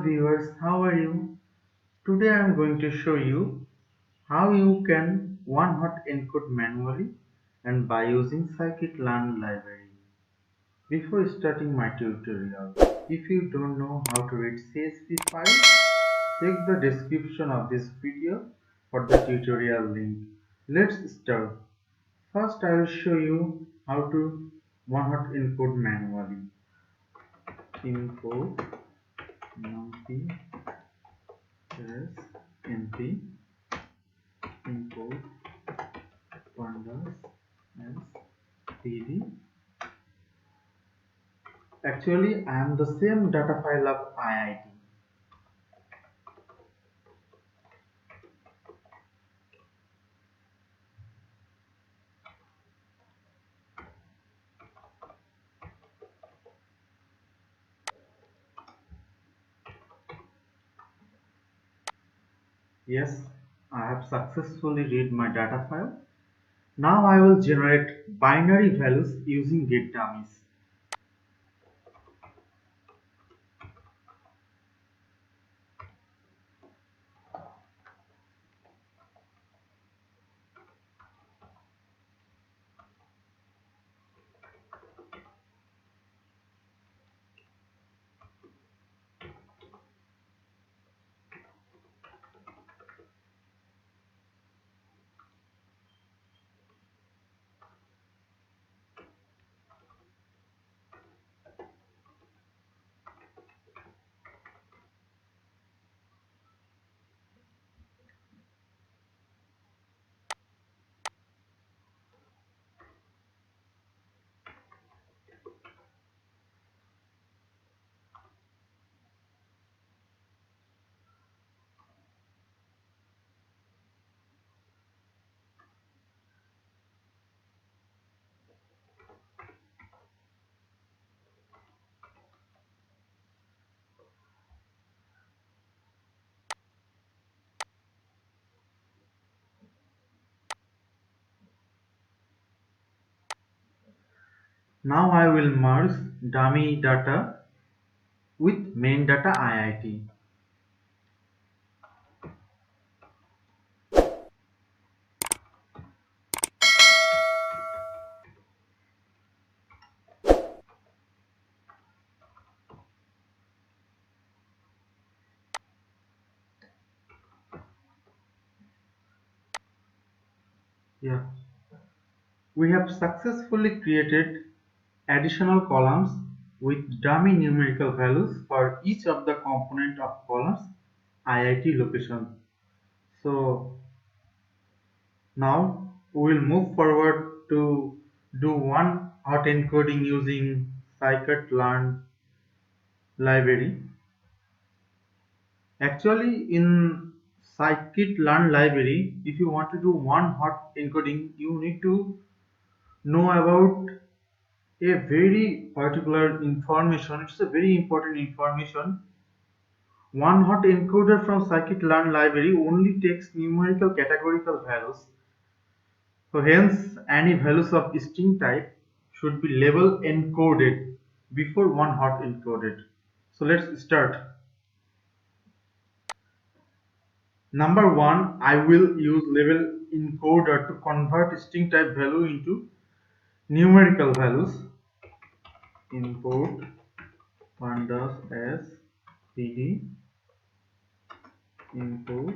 viewers, how are you? Today I am going to show you how you can one-hot encode manually and by using scikit-learn library. Before starting my tutorial, if you don't know how to read CSV file, check the description of this video for the tutorial link. Let's start. First I will show you how to one-hot encode manually. Import numpy as np import pandas as pd. Actually, I am the same data file of IIT. Yes, I have successfully read my data file. Now I will generate binary values using getDummies. Now I will merge dummy data with main data IIT. Yeah, we have successfully created additional columns with dummy numerical values for each of the component of columns IIT location. So now we will move forward to do one hot encoding using scikit-learn library. Actually, in scikit-learn library, if you want to do one hot encoding, you need to know about a very particular information. It's a very important information. One hot encoder from scikit-learn library only takes numerical categorical values. So hence any values of string type should be label encoded before one hot encoded. So let's start. Number one, I will use label encoder to convert string type value into numerical values. Import pandas as pd, import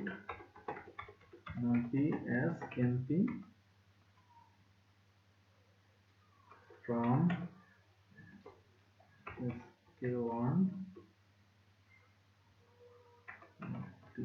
numpy as np from sk1 to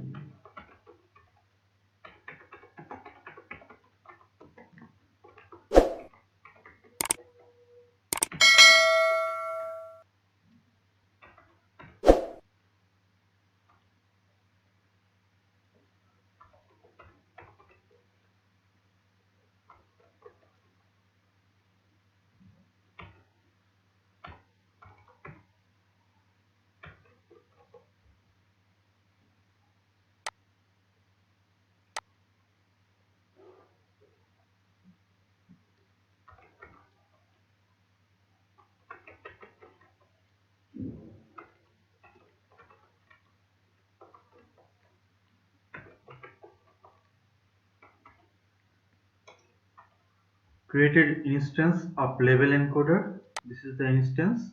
created instance of label encoder. This is the instance.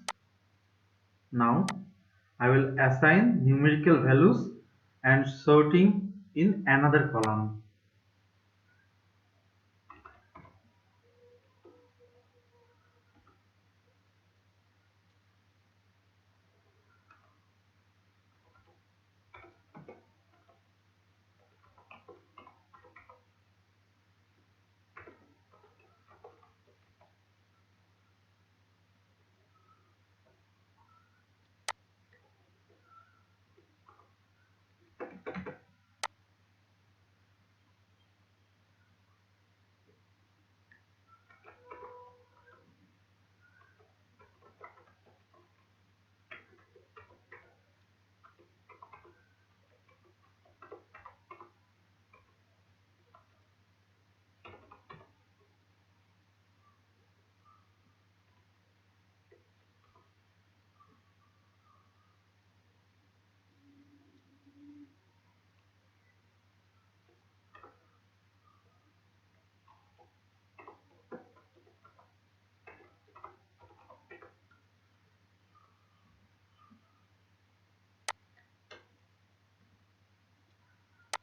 Now I will assign numerical values and sorting in another column.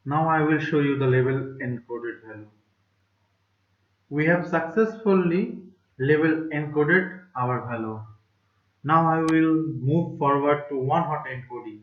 Now I will show you the label encoded value. We have successfully label encoded our value. Now I will move forward to one hot encoding.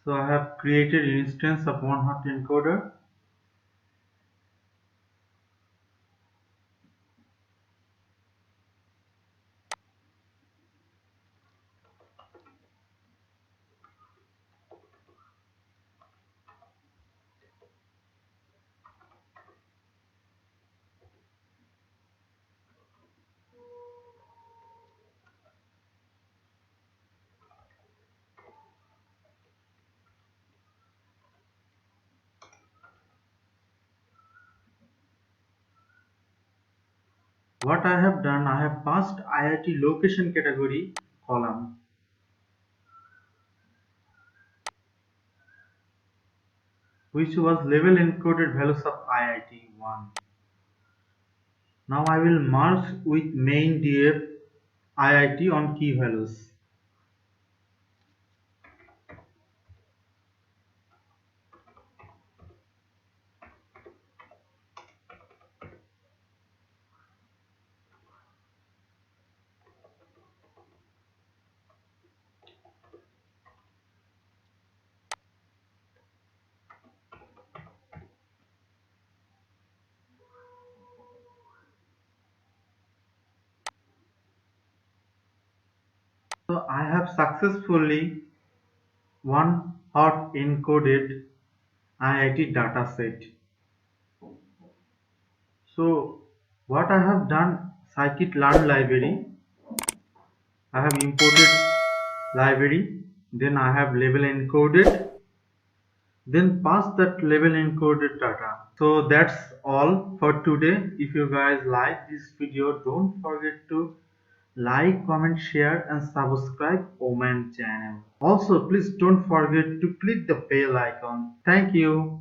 So I have created an instance of one hot encoder. What I have done, I have passed IIT location category column, which was label encoded values of IIT1. Now I will merge with main df IIT on key values. So I have successfully one hot encoded IIT dataset. So what I have done, scikit-learn library, I have imported library, then I have label encoded, then pass that label encoded data. So that's all for today. If you guys like this video, don't forget to like, comment, share and subscribe Oman channel. Also please don't forget to click the bell icon. Thank you.